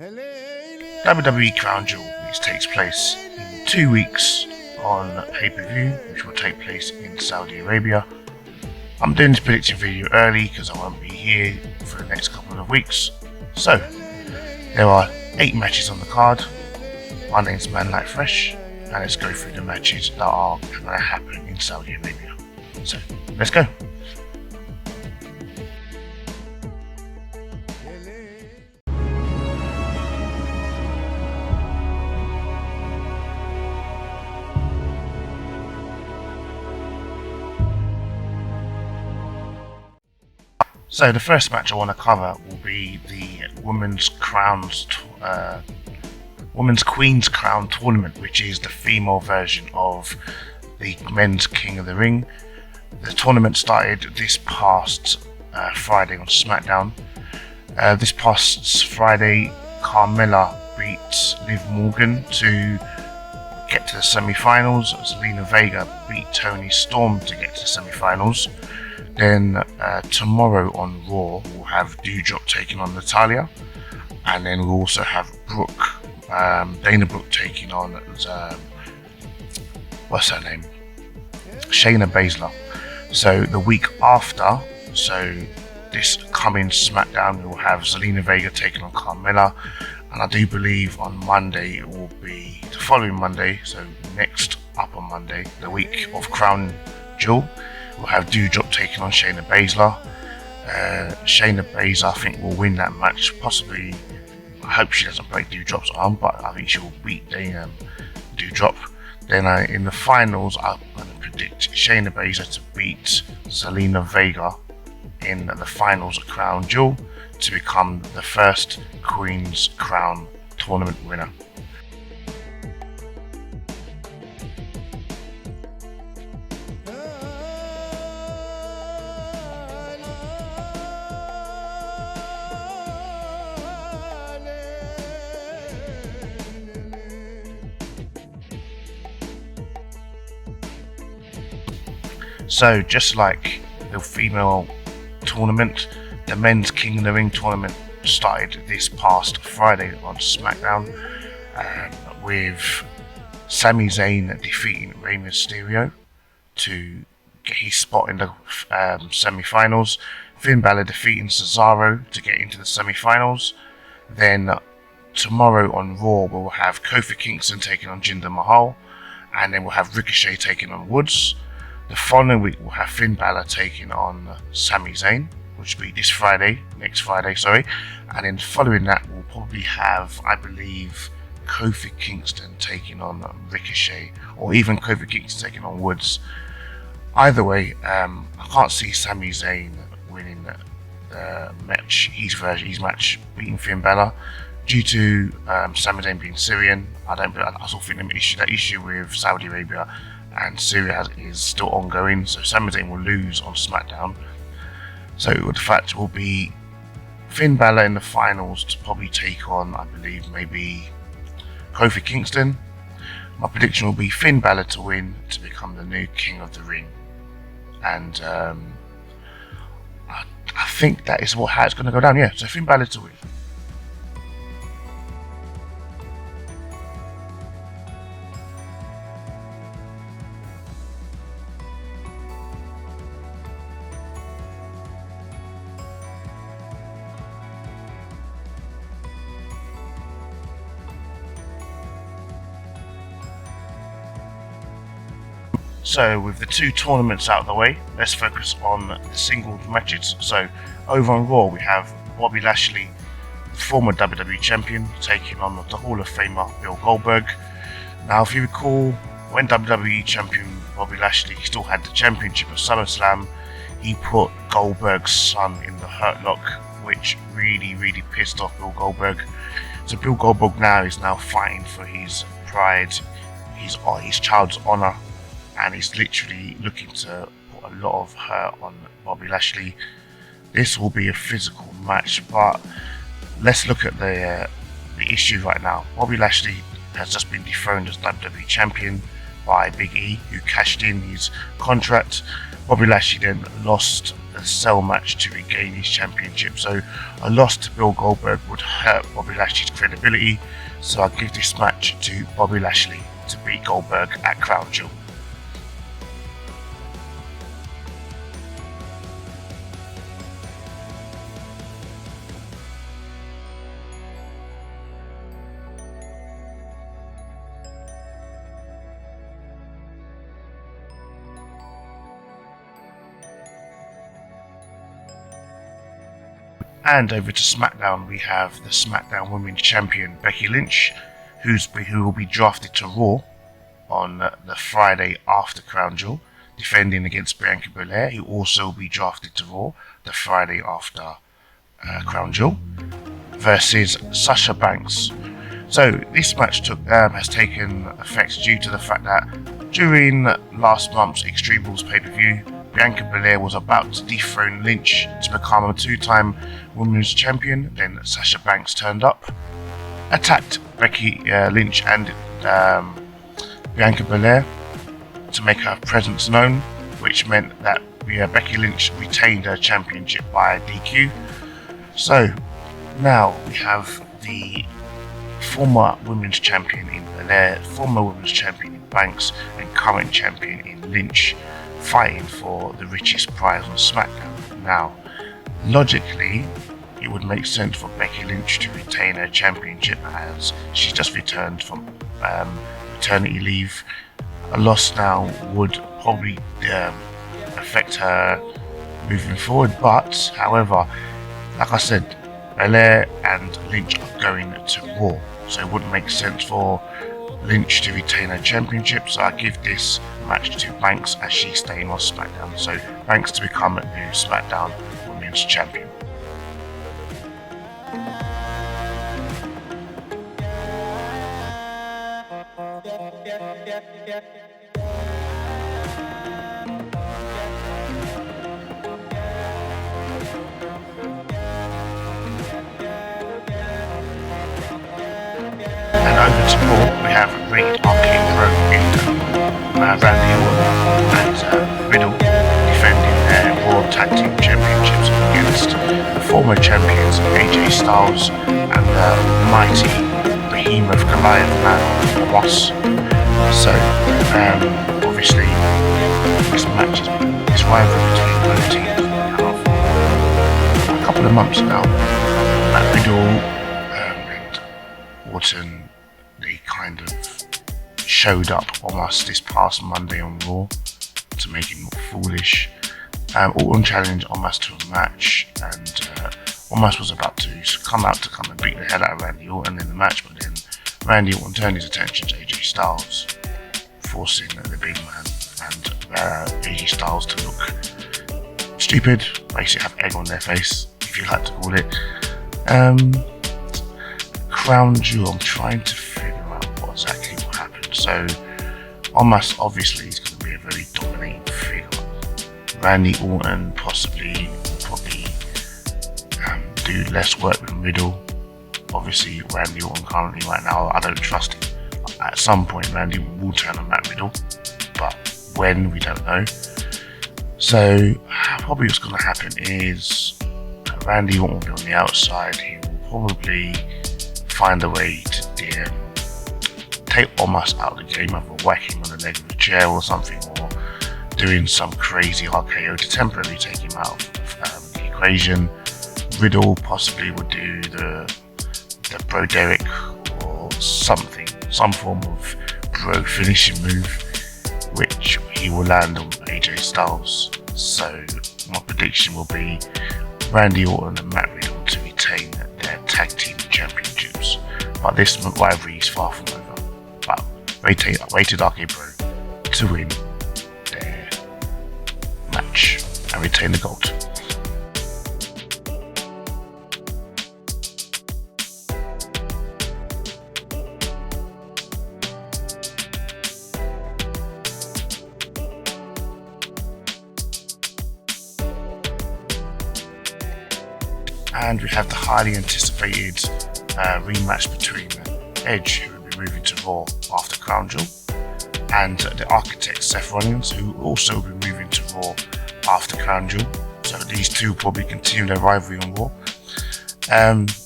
WWE Crown Jewel, which takes place in 2 weeks on pay-per-view, which will take place in Saudi Arabia. I'm doing this prediction video early because I won't be here for the next couple of weeks. So, there are 8 matches on the card. My name's Manlykefresh, and let's go through the matches that are going to happen in Saudi Arabia. So, let's go. So the first match I want to cover will be the Women's Queen's Crown Tournament, which is the female version of the Men's King of the Ring. The tournament started this past Friday on SmackDown. This past Friday, Carmella beat Liv Morgan to get to the semi-finals. Zelina Vega beat Toni Storm to get to the semi-finals. Then tomorrow on Raw, we'll have Doudrop taking on Natalya, and then we'll also have Dana Brooke taking on what's her name? Shayna Baszler. So the week after, so this coming SmackDown, we'll have Zelina Vega taking on Carmella, and I do believe on Monday it will be the following Monday, so next up on Monday, the week of Crown Jewel. We'll have Doudrop taking on Shayna Baszler. Shayna Baszler, I think, will win that match. Possibly, I hope she doesn't break Doudrop's arm, but I think she will beat Doudrop. Then in the finals, I'm going to predict Shayna Baszler to beat Zelina Vega in the finals of Crown Jewel to become the first Queen's Crown tournament winner. So just like the female tournament, the Men's King of the Ring tournament started this past Friday on SmackDown with Sami Zayn defeating Rey Mysterio to get his spot in the semi-finals. Finn Balor defeating Cesaro to get into the semi-finals. Then tomorrow on Raw we'll have Kofi Kingston taking on Jinder Mahal, and then we'll have Ricochet taking on Woods. The following week we'll have Finn Balor taking on Sami Zayn, which will be next Friday, and then following that we'll probably have, I believe, Kofi Kingston taking on Ricochet, or even Kofi Kingston taking on Woods. Either way, I can't see Sami Zayn winning the match, his match, beating Finn Balor, due to Sami Zayn being Syrian. I still think that issue with Saudi Arabia and Syria is still ongoing, so Sami Zayn will lose on SmackDown. So the fact will be Finn Balor in the finals to probably take on, I believe, maybe Kofi Kingston. My prediction will be Finn Balor to win to become the new King of the Ring, and I think that is how it's going to go down. Yeah, so Finn Balor to win. So with the 2 tournaments out of the way, let's focus on the singles matches. So over on Raw we have Bobby Lashley, former WWE champion, taking on the Hall of Famer Bill Goldberg. Now if you recall, when WWE champion Bobby Lashley still had the championship at SummerSlam, he put Goldberg's son in the Hurt Lock, which really pissed off Bill Goldberg. So Bill Goldberg is now fighting for his pride, his child's honour, and he's literally looking to put a lot of hurt on Bobby Lashley. This will be a physical match, but let's look at the issue right now. Bobby Lashley has just been dethroned as WWE champion by Big E, who cashed in his contract. Bobby Lashley then lost the cell match to regain his championship. So a loss to Bill Goldberg would hurt Bobby Lashley's credibility, so I give this match to Bobby Lashley to beat Goldberg at Crown Jewel. And over to SmackDown, we have the SmackDown Women's Champion Becky Lynch, who will be drafted to Raw on the Friday after Crown Jewel, defending against Bianca Belair, who also will be drafted to Raw the Friday after Crown Jewel, versus Sasha Banks. So this match has taken effect due to the fact that during last month's Extreme Rules pay-per-view, Bianca Belair was about to dethrone Lynch to become a two-time Women's Champion. Then Sasha Banks turned up, attacked Becky Lynch and Bianca Belair to make her presence known, which meant that Becky Lynch retained her championship by DQ. So now we have the former Women's Champion in Belair, former Women's Champion in Banks, and current champion in Lynch fighting for the richest prize on SmackDown. Now, logically, it would make sense for Becky Lynch to retain her championship as she's just returned from maternity leave. A loss now would probably affect her moving forward, but however, like I said, Belair and Lynch are going to Raw, so it wouldn't make sense for Lynch to retain her championship, so I give this match to Banks as she's staying on SmackDown. So Banks to become a new SmackDown Women's Champion. And over to Raw, we have Rated Arcade Pro in Randy Orton and Riddle defending their Raw Tag Team Championships against the former champions AJ Styles and the mighty behemoth Goliath man Omos. So obviously this match is rivalry between both teams for a couple of months now. Riddle and Orton, they kind of showed up almost this past Monday on Raw to make him look foolish. Orton challenged Omos to a match, and Omos was about to come and beat the hell out of Randy Orton in the match, but then Randy Orton turned his attention to AJ Styles, forcing the big man and AJ Styles to look stupid, basically have egg on their face, if you like to call it. Crown Jewel, I'm trying to figure out exactly what happened. So Omos obviously is going to be a very dominating figure. Randy Orton probably do less work with Riddle. Obviously Randy Orton currently right now, I don't trust him. At some point Randy will turn on Matt Riddle, but when, we don't know. So probably what's going to happen is Randy Orton will be on the outside. He will probably find a way to take Omos out of the game, either whacking him on the leg with a chair or something, or doing some crazy RKO to temporarily take him out of the equation. Riddle possibly would do the Bro Derek or something, some form of bro finishing move, which he will land on AJ Styles. So my prediction will be Randy Orton and Matt Riddle to retain their tag team championships. But this rivalry is far from over. But Rated Arcade Pro to win their match and retain the gold. And we have the highly anticipated rematch between Edge, who will be moving to Raw after Crown Jewel, and the Architect Seth Rollins, who will also be moving to Raw after Crown Jewel, So these two will probably continue their rivalry on Raw.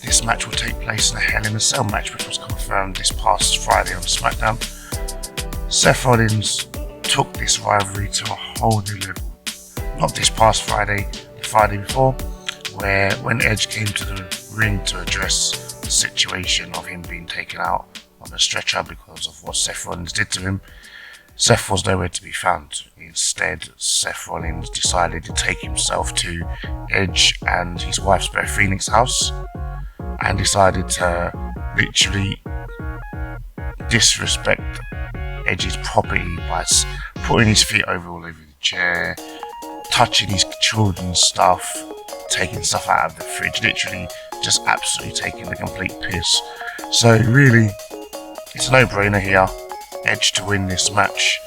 This match will take place in a Hell in a Cell match, which was confirmed this past Friday on SmackDown. Seth Rollins took this rivalry to a whole new level. Not this past Friday, the Friday before, where when Edge came to the ring to address the situation of him being taken out on a stretcher because of what Seth Rollins did to him, Seth was nowhere to be found. Instead, Seth Rollins decided to take himself to Edge and his wife's Beth Phoenix's house and decided to literally disrespect Edge's property by putting his feet all over the chair, touching his children's stuff, taking stuff out of the fridge, literally just absolutely taking the complete piss. So really, it's a no-brainer here, Edge to win this match.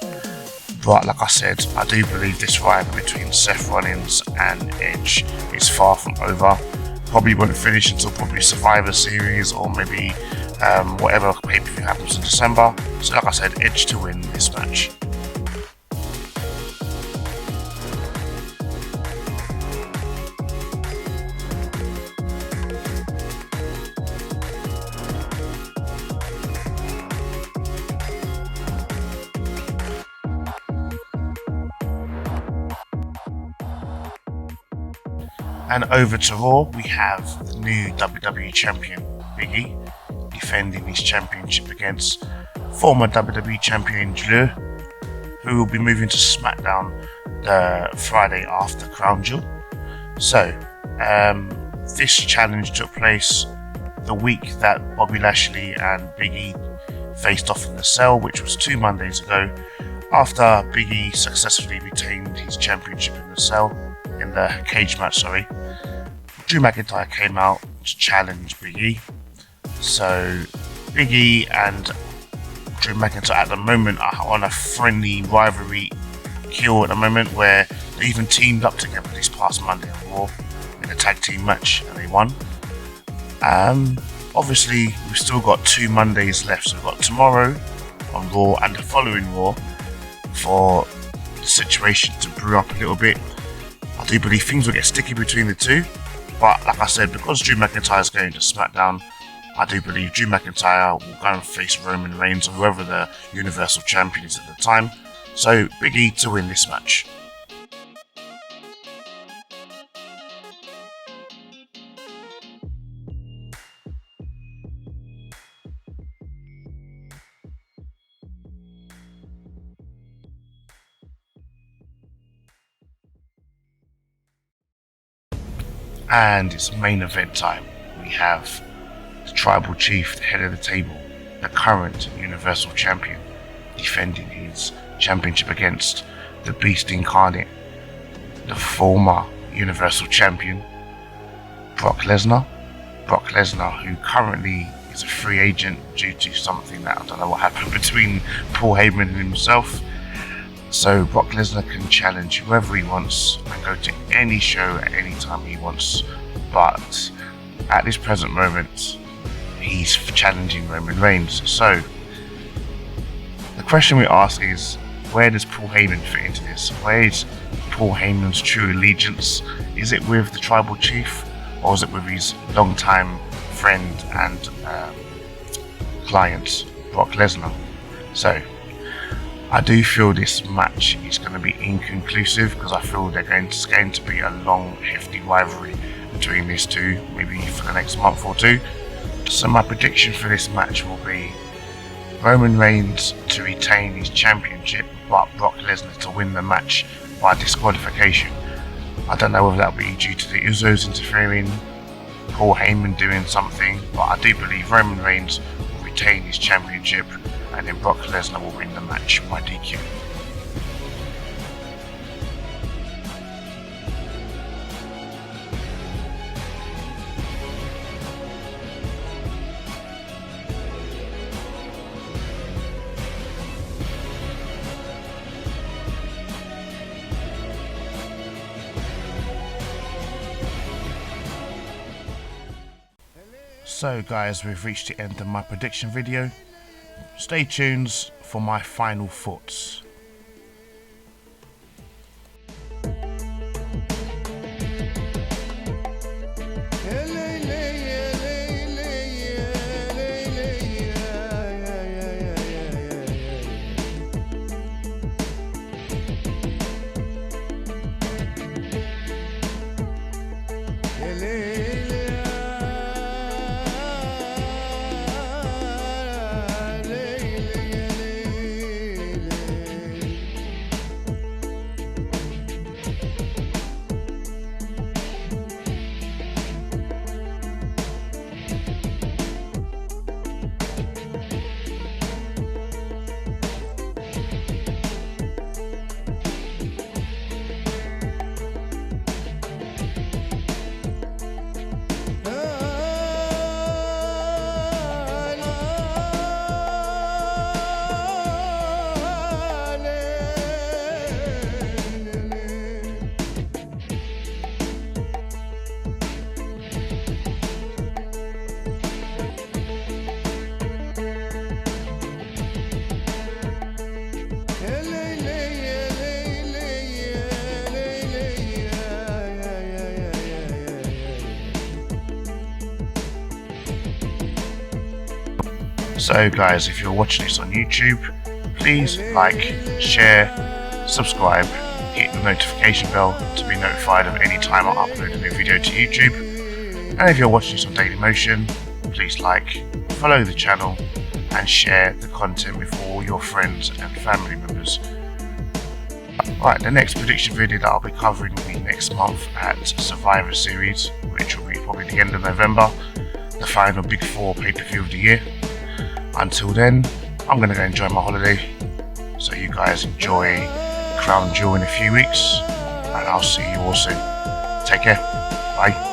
But like I said, I do believe this rivalry between Seth Rollins and Edge is far from over. Probably won't finish until probably Survivor Series or maybe whatever pay-per-view happens in December. So like I said, Edge to win this match. And over to Raw, we have the new WWE Champion, Big E, defending his championship against former WWE Champion Drew, who will be moving to SmackDown the Friday after Crown Jewel. So, this challenge took place the week that Bobby Lashley and Big E faced off in the cell, which was 2 Mondays ago, after Big E successfully retained his championship in the cage match, Drew McIntyre came out to challenge Big E. So Big E and Drew McIntyre at the moment are on a friendly rivalry kill at the moment, where they even teamed up together this past Monday on Raw in a tag team match and they won. Obviously we've still got 2 Mondays left, so we've got tomorrow on Raw and the following Raw for the situation to brew up a little bit. I do believe things will get sticky between the two, but like I said, because Drew McIntyre is going to SmackDown, I do believe Drew McIntyre will go and face Roman Reigns or whoever the Universal Champion is at the time. So Big E to win this match. And it's main event time. We have the Tribal Chief, the head of the table, the current Universal Champion, defending his championship against the Beast Incarnate, the former Universal Champion, Brock Lesnar. Brock Lesnar, who currently is a free agent due to something that I don't know what happened between Paul Heyman and himself. So Brock Lesnar can challenge whoever he wants and go to any show at any time he wants, but at this present moment he's challenging Roman Reigns. So the question we ask is, where does Paul Heyman fit into this? Where is Paul Heyman's true allegiance? Is it with the Tribal Chief, or is it with his longtime friend and client, Brock Lesnar? So I do feel this match is going to be inconclusive, because I feel it's going to be a long, hefty rivalry between these two, maybe for the next month or two. So my prediction for this match will be Roman Reigns to retain his championship, but Brock Lesnar to win the match by disqualification. I don't know whether that will be due to the Usos interfering, Paul Heyman doing something, but I do believe Roman Reigns will retain his championship and then Brock Lesnar will win the match by DQ. So guys, we've reached the end of my prediction video. Stay tuned for my final thoughts. So guys, if you're watching this on YouTube, please like, share, subscribe, hit the notification bell to be notified of any time I upload a new video to YouTube. And if you're watching this on Dailymotion, please like, follow the channel and share the content with all your friends and family members. Right, the next prediction video that I'll be covering will be next month at Survivor Series, which will be probably the end of November, the final Big 4 pay-per-view of the year. Until then, I'm going to go enjoy my holiday, so you guys enjoy Crown Jewel in a few weeks, and I'll see you all soon. Take care, bye.